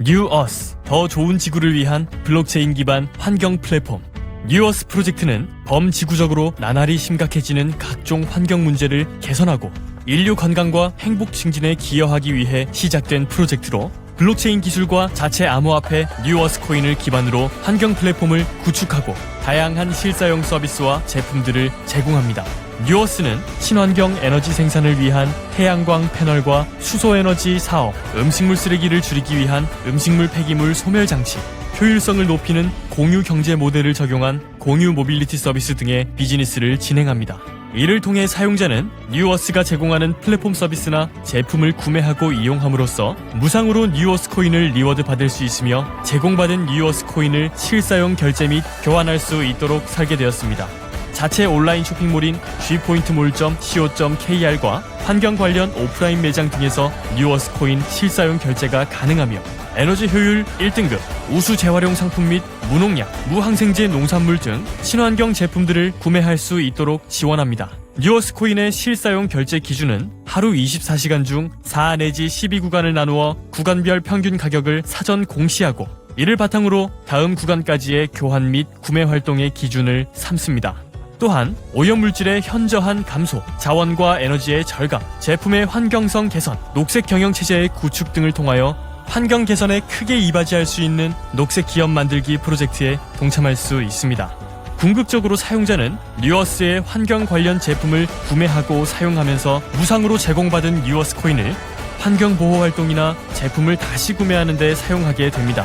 뉴어스, 더 좋은 지구를 위한 블록체인 기반 환경 플랫폼. 뉴어스 프로젝트는 범지구적으로 나날이 심각해지는 각종 환경 문제를 개선하고 인류 건강과 행복 증진에 기여하기 위해 시작된 프로젝트로 블록체인 기술과 자체 암호화폐 뉴어스 코인을 기반으로 환경 플랫폼을 구축하고 다양한 실사용 서비스와 제품들을 제공합니다. 뉴어스는 친환경 에너지 생산을 위한 태양광 패널과 수소에너지 사업, 음식물 쓰레기를 줄이기 위한 음식물 폐기물 소멸 장치, 효율성을 높이는 공유 경제 모델을 적용한 공유 모빌리티 서비스 등의 비즈니스를 진행합니다. 이를 통해 사용자는 뉴어스가 제공하는 플랫폼 서비스나 제품을 구매하고 이용함으로써 무상으로 뉴어스 코인을 리워드 받을 수 있으며 제공받은 뉴어스 코인을 실사용 결제 및 교환할 수 있도록 설계되었습니다. 자체 온라인 쇼핑몰인 gpointmall.co.kr과 환경 관련 오프라인 매장 등에서 뉴어스 코인 실사용 결제가 가능하며 에너지 효율 1등급, 우수 재활용 상품 및 무농약, 무항생제 농산물 등 친환경 제품들을 구매할 수 있도록 지원합니다. 뉴어스 코인의 실사용 결제 기준은 하루 24시간 중 4 내지 12구간을 나누어 구간별 평균 가격을 사전 공시하고 이를 바탕으로 다음 구간까지의 교환 및 구매 활동의 기준을 삼습니다. 또한 오염물질의 현저한 감소, 자원과 에너지의 절감, 제품의 환경성 개선, 녹색 경영체제의 구축 등을 통하여 환경 개선에 크게 이바지할 수 있는 녹색 기업 만들기 프로젝트에 동참할 수 있습니다. 궁극적으로 사용자는 뉴어스의 환경 관련 제품을 구매하고 사용하면서 무상으로 제공받은 뉴어스 코인을 환경 보호 활동이나 제품을 다시 구매하는 데 사용하게 됩니다.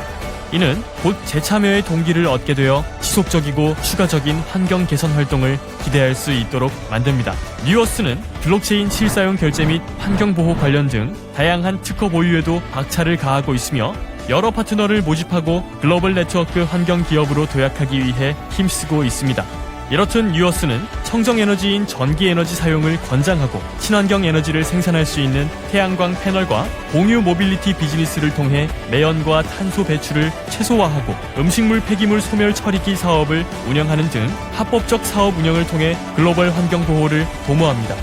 이는 곧 재참여의 동기를 얻게 되어 지속적이고 추가적인 환경 개선 활동을 기대할 수 있도록 만듭니다. 뉴어스는 블록체인 실사용 결제 및 환경 보호 관련 등 다양한 특허 보유에도 박차를 가하고 있으며 여러 파트너를 모집하고 글로벌 네트워크 환경 기업으로 도약하기 위해 힘쓰고 있습니다. 이렇듯 뉴어스는 청정에너지인 전기에너지 사용을 권장하고 친환경 에너지를 생산할 수 있는 태양광 패널과 공유 모빌리티 비즈니스를 통해 매연과 탄소 배출을 최소화하고 음식물 폐기물 소멸 처리기 사업을 운영하는 등 합법적 사업 운영을 통해 글로벌 환경 보호를 도모합니다.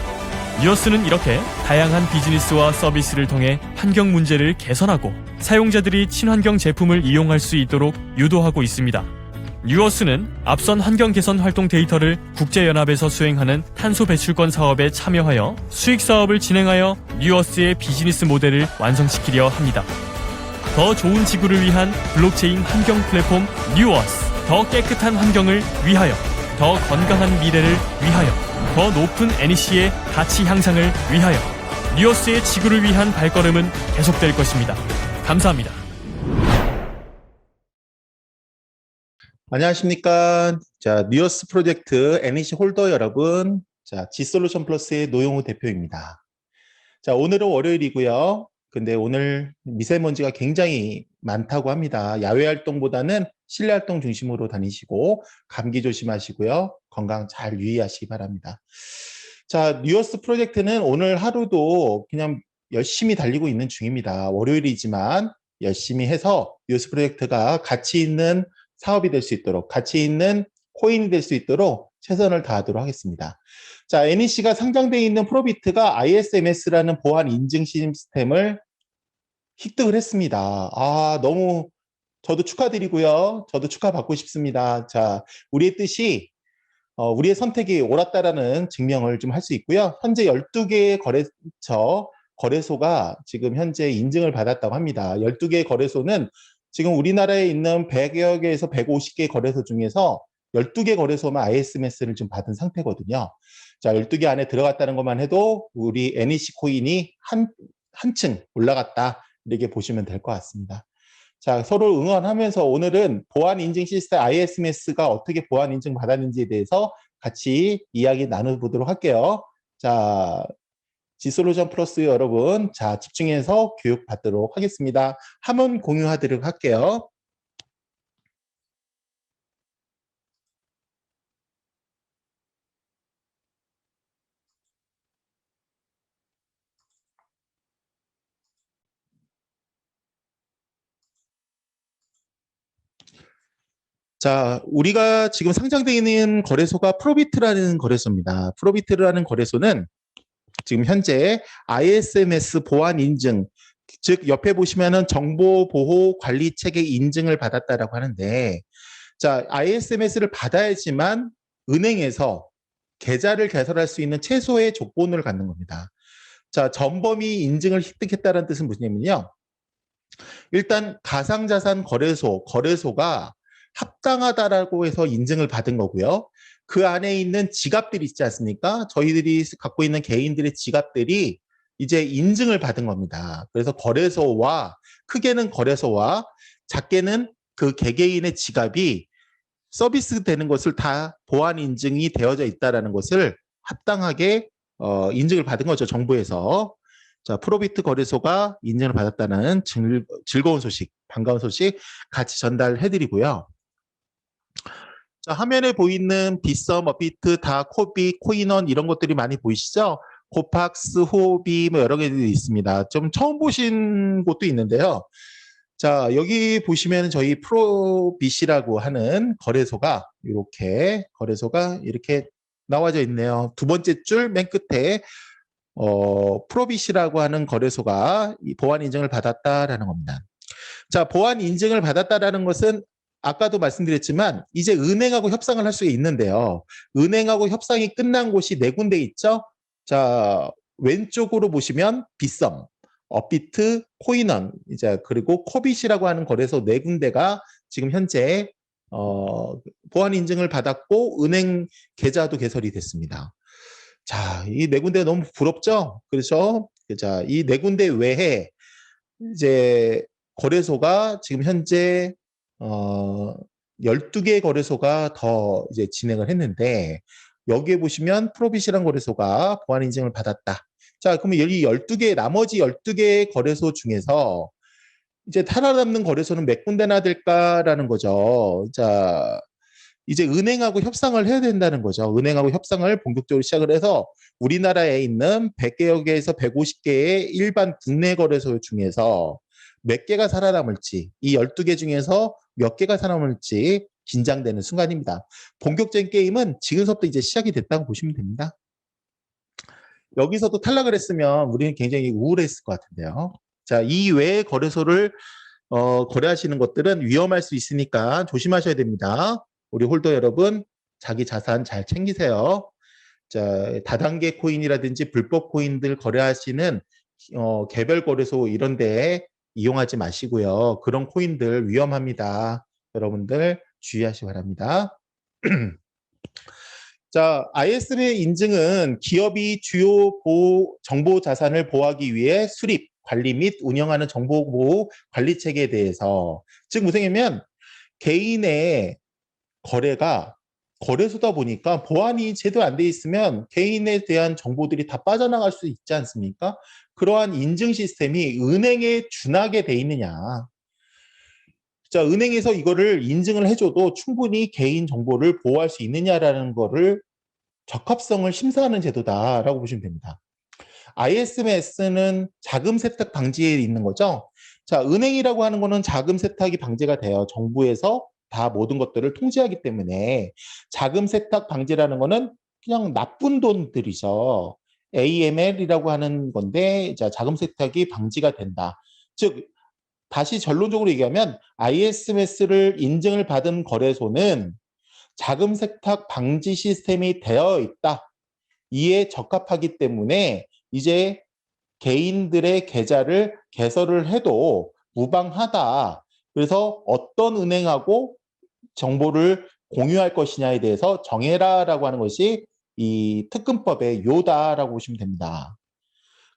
뉴어스는 이렇게 다양한 비즈니스와 서비스를 통해 환경 문제를 개선하고 사용자들이 친환경 제품을 이용할 수 있도록 유도하고 있습니다. 뉴어스는 앞선 환경 개선 활동 데이터를 국제연합에서 수행하는 탄소 배출권 사업에 참여하여 수익 사업을 진행하여 뉴어스의 비즈니스 모델을 완성시키려 합니다. 더 좋은 지구를 위한 블록체인 환경 플랫폼 뉴어스, 더 깨끗한 환경을 위하여, 더 건강한 미래를 위하여, 더 높은 NEC의 가치 향상을 위하여 뉴어스의 지구를 위한 발걸음은 계속될 것입니다. 감사합니다. 안녕하십니까. 자, 뉴어스 프로젝트 NEC 홀더 여러분. 자, G솔루션 플러스의 노용우 대표입니다. 자, 오늘은 월요일이고요. 근데 오늘 미세먼지가 굉장히 많다고 합니다. 야외 활동보다는 실내 활동 중심으로 다니시고 감기 조심하시고요. 건강 잘 유의하시기 바랍니다. 자, 뉴어스 프로젝트는 오늘 하루도 그냥 열심히 달리고 있는 중입니다. 월요일이지만 열심히 해서 뉴어스 프로젝트가 가치 있는 사업이 될 수 있도록, 가치 있는 코인이 될 수 있도록 최선을 다하도록 하겠습니다. 자, NEC가 상장되어 있는 프로비트가 ISMS라는 보안 인증 시스템을 획득을 했습니다. 너무 저도 축하드리고요. 저도 축하받고 싶습니다. 자, 우리의 뜻이, 우리의 선택이 옳았다라는 증명을 좀 할 수 있고요. 현재 12개의 거래소가 지금 현재 인증을 받았다고 합니다. 12개의 거래소는 지금 우리나라에 있는 100여 개에서 150개 거래소 중에서 12개 거래소만 ISMS를 좀 받은 상태거든요. 자, 12개 안에 들어갔다는 것만 해도 우리 NEC 코인이 한층 올라갔다. 이렇게 보시면 될 것 같습니다. 자, 서로 응원하면서 오늘은 보안 인증 시스템 ISMS가 어떻게 보안 인증 받았는지에 대해서 같이 이야기 나눠보도록 할게요. 자, G솔루션 플러스 여러분, 자, 집중해서 교육 받도록 하겠습니다. 화면 공유하도록 할게요. 자, 우리가 지금 상장되어 있는 거래소가 프로비트라는 거래소입니다. 프로비트라는 거래소는 지금 현재 ISMS 보안 인증 즉 옆에 보시면은 정보보호관리체계 인증을 받았다라고 하는데 자, ISMS를 받아야지만 은행에서 계좌를 개설할 수 있는 최소의 조건을 갖는 겁니다. 자, 전범위 인증을 획득했다는 뜻은 무엇이냐면요. 일단 가상자산 거래소가 합당하다라고 해서 인증을 받은 거고요. 그 안에 있는 지갑들이 있지 않습니까? 저희들이 갖고 있는 개인들의 지갑들이 이제 인증을 받은 겁니다. 그래서 크게는 거래소와 작게는 그 개개인의 지갑이 서비스 되는 것을 다 보안 인증이 되어져 있다는 것을 합당하게 인증을 받은 거죠. 정부에서. 자, 프로비트 거래소가 인증을 받았다는 즐거운 소식, 반가운 소식 같이 전달해드리고요. 자, 화면에 보이는 빗썸, 업비트, 다, 코비, 코인원 이런 것들이 많이 보이시죠? 코팍스, 호비 뭐 여러 개들이 있습니다. 좀 처음 보신 곳도 있는데요. 자, 여기 보시면 저희 프로빗이라고 하는 거래소가 이렇게 나와져 있네요. 두 번째 줄 맨 끝에 프로빗이라고 하는 거래소가 이 보안 인증을 받았다라는 겁니다. 자, 보안 인증을 받았다라는 것은 아까도 말씀드렸지만 이제 은행하고 협상을 할 수 있는데요. 은행하고 협상이 끝난 곳이 네 군데 있죠. 자, 왼쪽으로 보시면 빗썸, 업비트, 코인원, 이제 그리고 코빗이라고 하는 거래소 네 군데가 지금 현재 보안 인증을 받았고 은행 계좌도 개설이 됐습니다. 자, 이 네 군데 너무 부럽죠? 그렇죠? 자, 이 네 군데 외에 이제 거래소가 지금 현재 12개 거래소가 더 이제 진행을 했는데 여기에 보시면 프로빗이라는 거래소가 보안 인증을 받았다. 자, 그러면 여기 나머지 12개 거래소 중에서 이제 살아남는 거래소는 몇 군데나 될까라는 거죠. 자, 이제 은행하고 협상을 해야 된다는 거죠. 은행하고 협상을 본격적으로 시작을 해서 우리나라에 있는 100개여 개에서 150개의 일반 국내 거래소 중에서 몇 개가 살아남을지, 이 12개 중에서 몇 개가 살아남을지 긴장되는 순간입니다. 본격적인 게임은 지금부터 이제 시작이 됐다고 보시면 됩니다. 여기서도 탈락을 했으면 우리는 굉장히 우울했을 것 같은데요. 자, 이 외의 거래소를 거래하시는 것들은 위험할 수 있으니까 조심하셔야 됩니다. 우리 홀더 여러분, 자기 자산 잘 챙기세요. 자, 다단계 코인이라든지 불법 코인들 거래하시는 개별 거래소 이런 데 이용하지 마시고요. 그런 코인들 위험합니다. 여러분들 주의하시기 바랍니다. 자, ISM의 인증은 기업이 주요 정보 자산을 보호하기 위해 수립, 관리 및 운영하는 정보보호 관리 체계에 대해서 즉 무슨 개인의 거래가 거래소다 보니까 보안이 제대로 안 돼 있으면 개인에 대한 정보들이 다 빠져나갈 수 있지 않습니까? 그러한 인증 시스템이 은행에 준하게 돼 있느냐. 자, 은행에서 이거를 인증을 해줘도 충분히 개인 정보를 보호할 수 있느냐라는 거를 적합성을 심사하는 제도다라고 보시면 됩니다. ISMS는 자금 세탁 방지에 있는 거죠. 자, 은행이라고 하는 거는 자금 세탁이 방지가 돼요. 정부에서 다 모든 것들을 통제하기 때문에 자금 세탁 방지라는 거는 그냥 나쁜 돈들이죠. AML이라고 하는 건데 자, 자금 세탁이 방지가 된다. 즉 다시 결론적으로 얘기하면 ISMS를 인증을 받은 거래소는 자금 세탁 방지 시스템이 되어 있다. 이에 적합하기 때문에 이제 개인들의 계좌를 개설을 해도 무방하다. 그래서 어떤 은행하고 정보를 공유할 것이냐에 대해서 정해라라고 하는 것이 이 특근법의 요다라고 보시면 됩니다.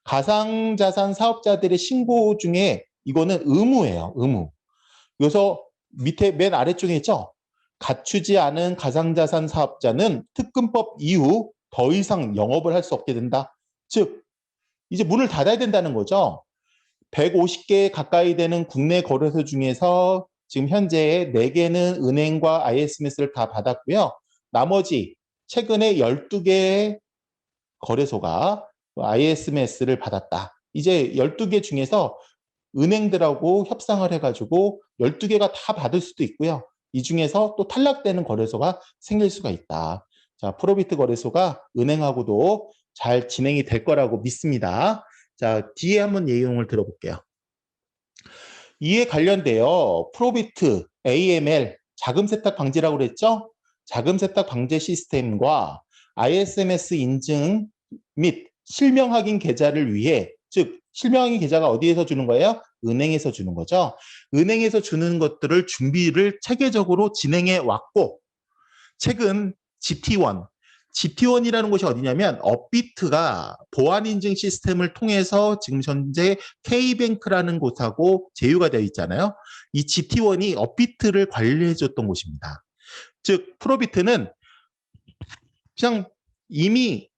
가상자산 사업자들의 신고 중에 이거는 의무예요. 의무. 그래서 밑에 맨 아래쪽에 있죠. 갖추지 않은 가상자산 사업자는 특근법 이후 더 이상 영업을 할 수 없게 된다. 즉 이제 문을 닫아야 된다는 거죠. 150개 가까이 되는 국내 거래소 중에서 지금 현재 4개는 은행과 ISMS를 다 받았고요. 나머지 최근에 12개의 거래소가 ISMS를 받았다. 이제 12개 중에서 은행들하고 협상을 해가지고 12개가 다 받을 수도 있고요. 이 중에서 또 탈락되는 거래소가 생길 수가 있다. 자, 프로비트 거래소가 은행하고도 잘 진행이 될 거라고 믿습니다. 자, 뒤에 한번 내용을 들어볼게요. 이에 관련되어 프로비트, AML, 자금 세탁 방지라고 그랬죠? 자금 세탁 방지 시스템과 ISMS 인증 및 실명 확인 계좌를 위해, 즉 실명 확인 계좌가 어디에서 주는 거예요? 은행에서 주는 거죠. 은행에서 주는 것들을 준비를 체계적으로 진행해 왔고, 최근 GT1이라는 곳이 어디냐면 업비트가 보안 인증 시스템을 통해서 지금 현재 K뱅크라는 곳하고 제휴가 되어 있잖아요. 이 GT1이 업비트를 관리해 줬던 곳입니다. 즉 프로비트는 그냥 이미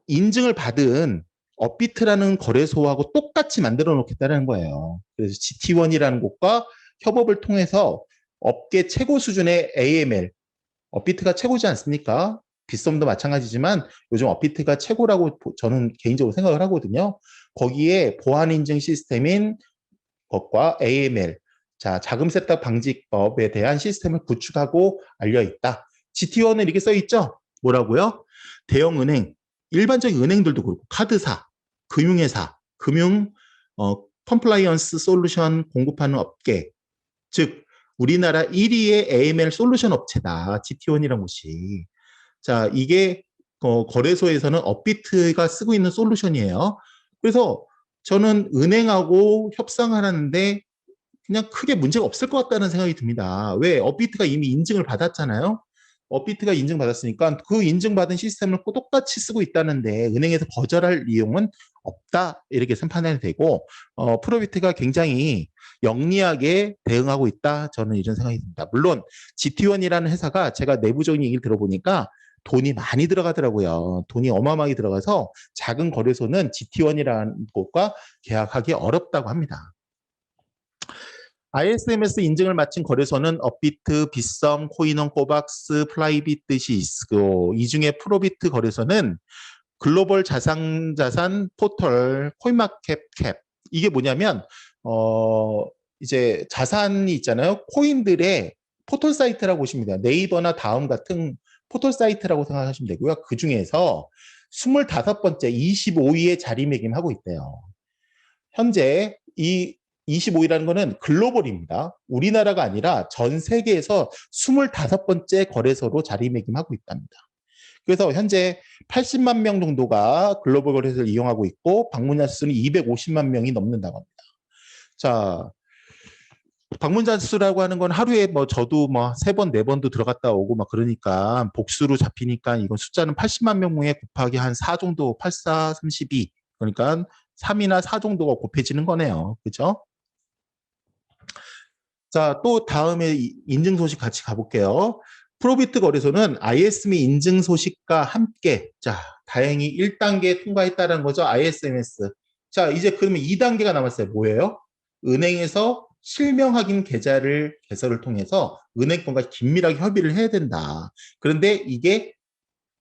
인증을 받은 업비트라는 거래소하고 똑같이 만들어 놓겠다는 거예요. 그래서 GT1이라는 곳과 협업을 통해서 업계 최고 수준의 AML, 업비트가 최고지 않습니까? 빗썸도 마찬가지지만 요즘 업비트가 최고라고 저는 개인적으로 생각을 하거든요. 거기에 보안 인증 시스템인 것과 AML, 자, 자금 세탁 방지법에 대한 시스템을 구축하고 알려 있다. GT1은 이렇게 써 있죠? 뭐라고요? 대형은행, 일반적인 은행들도 그렇고 카드사, 금융회사, 컴플라이언스 솔루션 공급하는 업계, 즉 우리나라 1위의 AML 솔루션 업체다. GT1이라는 곳이. 자, 이게 거래소에서는 업비트가 쓰고 있는 솔루션이에요. 그래서 저는 은행하고 협상을 하는데 그냥 크게 문제가 없을 것 같다는 생각이 듭니다. 왜? 업비트가 이미 인증을 받았잖아요. 업비트가 인증받았으니까 그 인증받은 시스템을 똑같이 쓰고 있다는데 은행에서 거절할 이용은 없다. 이렇게 판단이 되고 프로비트가 굉장히 영리하게 대응하고 있다. 저는 이런 생각이 듭니다. 물론 GT1이라는 회사가 제가 내부적인 얘기를 들어보니까 돈이 많이 들어가더라고요. 돈이 어마어마하게 들어가서 작은 거래소는 GT1이라는 곳과 계약하기 어렵다고 합니다. ISMS 인증을 마친 거래소는 업비트, 빗썸, 코인원, 코박스, 플라이빗듯이 있고 이 중에 프로비트 거래소는 글로벌 자산 포털 코인마켓캡 이게 뭐냐면 이제 자산이 있잖아요. 코인들의 포털 사이트라고 보시면 돼요. 네이버나 다음 같은 포털 사이트라고 생각하시면 되고요. 그 중에서 25번째 25위에 자리매김하고 있대요. 현재 이 25위라는 거는 글로벌입니다. 우리나라가 아니라 전 세계에서 25번째 거래소로 자리매김하고 있답니다. 그래서 현재 80만 명 정도가 글로벌 거래소를 이용하고 있고 방문자 수는 250만 명이 넘는다고 합니다. 자, 방문자 수라고 하는 건 하루에 뭐 저도 뭐 3번, 4번도 들어갔다 오고 막 그러니까 복수로 잡히니까 이건 숫자는 80만 명에 곱하기 한 4 정도, 84, 32. 그러니까 3이나 4 정도가 곱해지는 거네요. 그죠? 자, 또 다음에 인증 소식 같이 가볼게요. 프로비트 거래소는 ISMS 인증 소식과 함께, 자, 다행히 1단계 통과했다는 거죠. ISMS. 자, 이제 그러면 2단계가 남았어요. 뭐예요? 은행에서 실명 확인 계좌를 개설을 통해서 은행권과 긴밀하게 협의를 해야 된다. 그런데 이게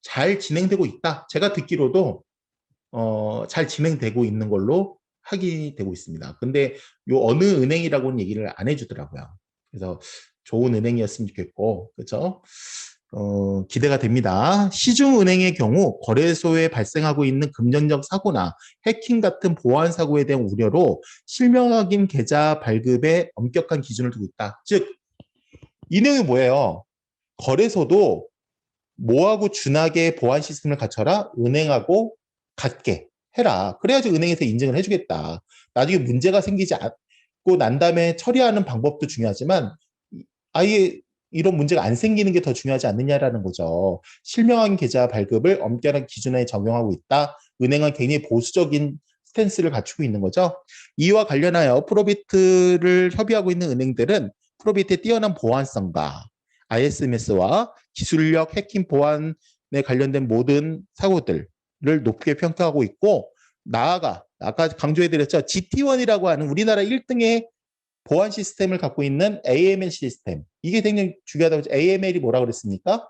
잘 진행되고 있다. 제가 듣기로도 잘 진행되고 있는 걸로 확인이 되고 있습니다. 근데 요 어느 은행이라고는 얘기를 안 해주더라고요. 그래서 좋은 은행이었으면 좋겠고, 그렇죠? 기대가 됩니다. 시중은행의 경우 거래소에 발생하고 있는 금전적 사고나 해킹 같은 보안 사고에 대한 우려로 실명 확인 계좌 발급에 엄격한 기준을 두고 있다. 즉, 이 내용이 뭐예요? 거래소도 뭐하고 준하게 보안 시스템을 갖춰라? 은행하고 같게 해라. 그래야지 은행에서 인증을 해주겠다. 나중에 문제가 생기지 않고 난 다음에 처리하는 방법도 중요하지만 아예 이런 문제가 안 생기는 게 더 중요하지 않느냐라는 거죠. 실명한 계좌 발급을 엄격한 기준에 적용하고 있다. 은행은 굉장히 보수적인 스탠스를 갖추고 있는 거죠. 이와 관련하여 프로비트를 협의하고 있는 은행들은 프로비트의 뛰어난 보안성과 ISMS와 기술력, 해킹 보안에 관련된 모든 사고들을 높게 평가하고 있고 나아가 아까 강조해드렸죠. GT1이라고 하는 우리나라 1등의 보안 시스템을 갖고 있는 AML 시스템. 이게 굉장히 중요하다고 했죠. AML이 뭐라고 그랬습니까?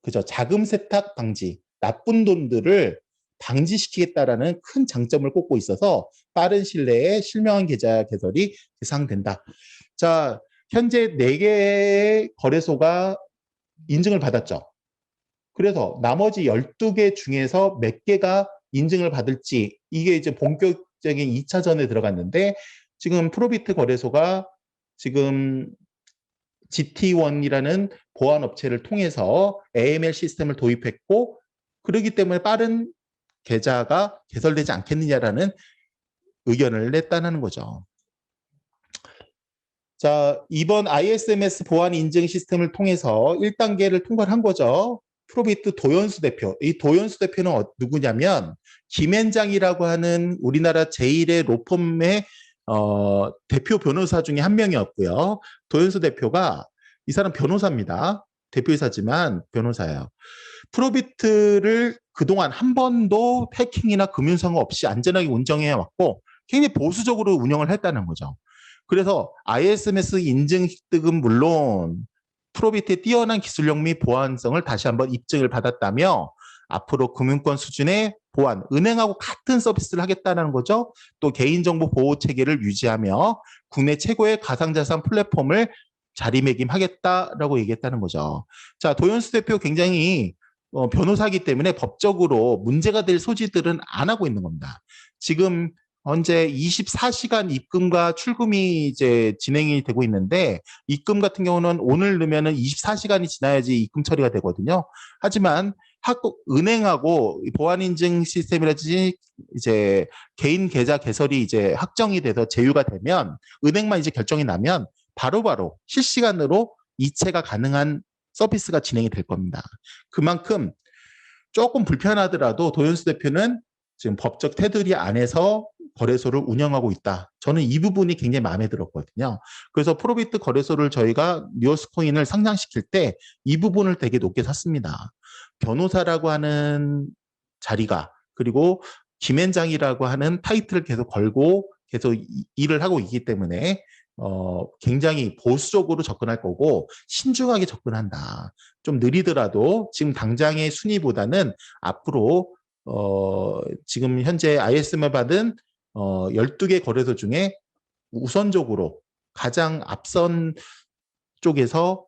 그죠. 자금 세탁 방지. 나쁜 돈들을 방지시키겠다라는 큰 장점을 꼽고 있어서 빠른 시일 내에 실명한 계좌 개설이 예상된다. 자, 현재 4개의 거래소가 인증을 받았죠. 그래서 나머지 12개 중에서 몇 개가 인증을 받을지 이게 이제 본격적인 2차전에 들어갔는데 지금 프로비트 거래소가 지금 GT1이라는 보안 업체를 통해서 AML 시스템을 도입했고, 그러기 때문에 빠른 계좌가 개설되지 않겠느냐라는 의견을 냈다는 거죠. 자, 이번 ISMS 보안 인증 시스템을 통해서 1단계를 통과한 거죠. 프로비트 도연수 대표. 이 도연수 대표는 누구냐면 김앤장이라고 하는 우리나라 제1의 로펌의 대표 변호사 중에 한 명이었고요. 도연수 대표가 이 사람 변호사입니다. 대표이사지만 변호사예요. 프로비트를 그동안 한 번도 해킹이나 금융사고 없이 안전하게 운영해 왔고 굉장히 보수적으로 운영을 했다는 거죠. 그래서 ISMS 인증 획득은 물론 프로비트의 뛰어난 기술력 및 보안성을 다시 한번 입증을 받았다며 앞으로 금융권 수준의 보안, 은행하고 같은 서비스를 하겠다는 거죠. 또 개인정보 보호 체계를 유지하며 국내 최고의 가상자산 플랫폼을 자리매김하겠다라고 얘기했다는 거죠. 자, 도연수 대표 굉장히 변호사이기 때문에 법적으로 문제가 될 소지들은 안 하고 있는 겁니다. 지금 현재 24시간 입금과 출금이 이제 진행이 되고 있는데 입금 같은 경우는 오늘 넣으면은 24시간이 지나야지 입금 처리가 되거든요. 하지만 은행하고 보안 인증 시스템이라든지 이제 개인 계좌 개설이 이제 확정이 돼서 제휴가 되면 은행만 이제 결정이 나면 바로바로 실시간으로 이체가 가능한 서비스가 진행이 될 겁니다. 그만큼 조금 불편하더라도 도연수 대표는 지금 법적 테두리 안에서 거래소를 운영하고 있다. 저는 이 부분이 굉장히 마음에 들었거든요. 그래서 프로비트 거래소를 저희가 뉴어스코인을 상장시킬 때 이 부분을 되게 높게 샀습니다. 변호사라고 하는 자리가 그리고 김앤장이라고 하는 타이틀을 계속 걸고 계속 일을 하고 있기 때문에 굉장히 보수적으로 접근할 거고 신중하게 접근한다. 좀 느리더라도 지금 당장의 순위보다는 앞으로 지금 현재 ISM을 받은 12개 거래소 중에 우선적으로 가장 앞선 쪽에서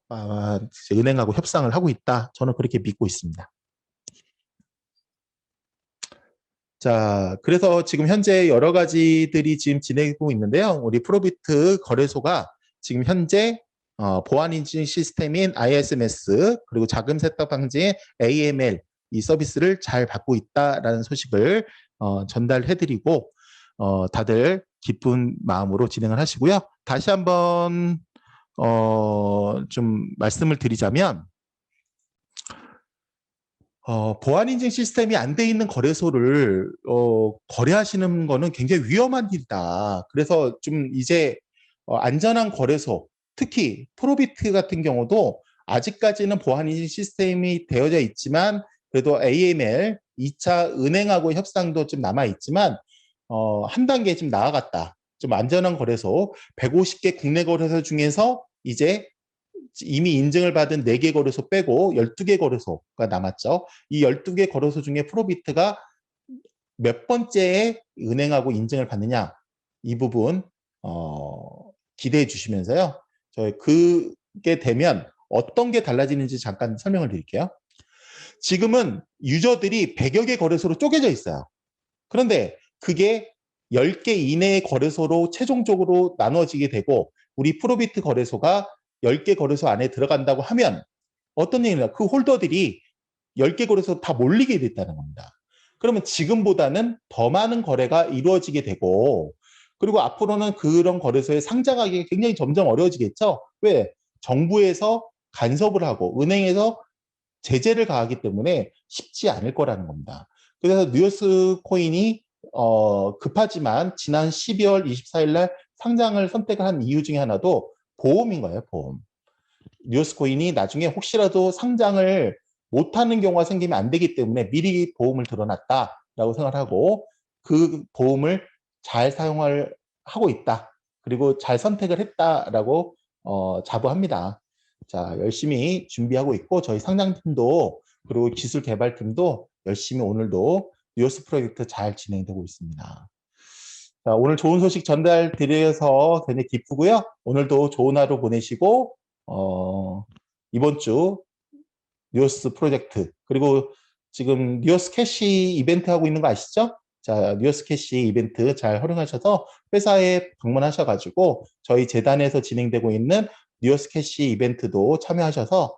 은행하고 협상을 하고 있다. 저는 그렇게 믿고 있습니다. 자, 그래서 지금 현재 여러 가지들이 지금 진행되고 있는데요. 우리 프로비트 거래소가 지금 현재 보안 인증 시스템인 ISMS 그리고 자금 세탁 방지의 AML 이 서비스를 잘 받고 있다라는 소식을 전달해드리고 다들 기쁜 마음으로 진행을 하시고요. 다시 한번 좀 말씀을 드리자면 보안 인증 시스템이 안 돼 있는 거래소를 거래하시는 거는 굉장히 위험한 일이다. 그래서 좀 이제 안전한 거래소, 특히 프로비트 같은 경우도 아직까지는 보안 인증 시스템이 되어져 있지만 그래도 AML, 2차 은행하고 협상도 좀 남아 있지만 한 단계 좀 나아갔다. 좀 안전한 거래소, 150개 국내 거래소 중에서 이제 이미 인증을 받은 4개 거래소 빼고 12개 거래소가 남았죠. 이 12개 거래소 중에 프로비트가 몇 번째에 은행하고 인증을 받느냐 이 부분 기대해 주시면서요. 저희 그게 되면 어떤 게 달라지는지 잠깐 설명을 드릴게요. 지금은 유저들이 100여 개 거래소로 쪼개져 있어요. 그런데 그게 10개 이내의 거래소로 최종적으로 나눠지게 되고 우리 프로비트 거래소가 10개 거래소 안에 들어간다고 하면 어떤 얘기냐, 그 홀더들이 10개 거래소 다 몰리게 됐다는 겁니다. 그러면 지금보다는 더 많은 거래가 이루어지게 되고 그리고 앞으로는 그런 거래소에 상장하기가 굉장히 점점 어려워지겠죠. 왜? 정부에서 간섭을 하고 은행에서 제재를 가하기 때문에 쉽지 않을 거라는 겁니다. 그래서 뉴어스 코인이 급하지만 지난 12월 24일 날 상장을 선택을 한 이유 중에 하나도 보험인 거예요, 보험. 뉴어스코인이 나중에 혹시라도 상장을 못하는 경우가 생기면 안 되기 때문에 미리 보험을 들어놨다라고 생각을 하고 그 보험을 잘 사용을 하고 있다. 그리고 잘 선택을 했다라고 자부합니다. 자, 열심히 준비하고 있고 저희 상장팀도 그리고 기술 개발팀도 열심히 오늘도 뉴어스 프로젝트 잘 진행되고 있습니다. 자, 오늘 좋은 소식 전달 드려서 굉장히 기쁘고요. 오늘도 좋은 하루 보내시고 이번 주 뉴어스 프로젝트 그리고 지금 뉴어스 캐시 이벤트 하고 있는 거 아시죠? 자, 뉴어스 캐시 이벤트 잘 활용하셔서 회사에 방문하셔가지고 저희 재단에서 진행되고 있는 뉴어스 캐시 이벤트도 참여하셔서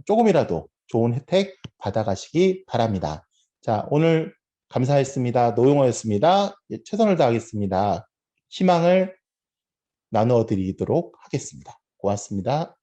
조금이라도 좋은 혜택 받아가시기 바랍니다. 자, 오늘 감사했습니다. 노용호였습니다. 예, 최선을 다하겠습니다. 희망을 나누어 드리도록 하겠습니다. 고맙습니다.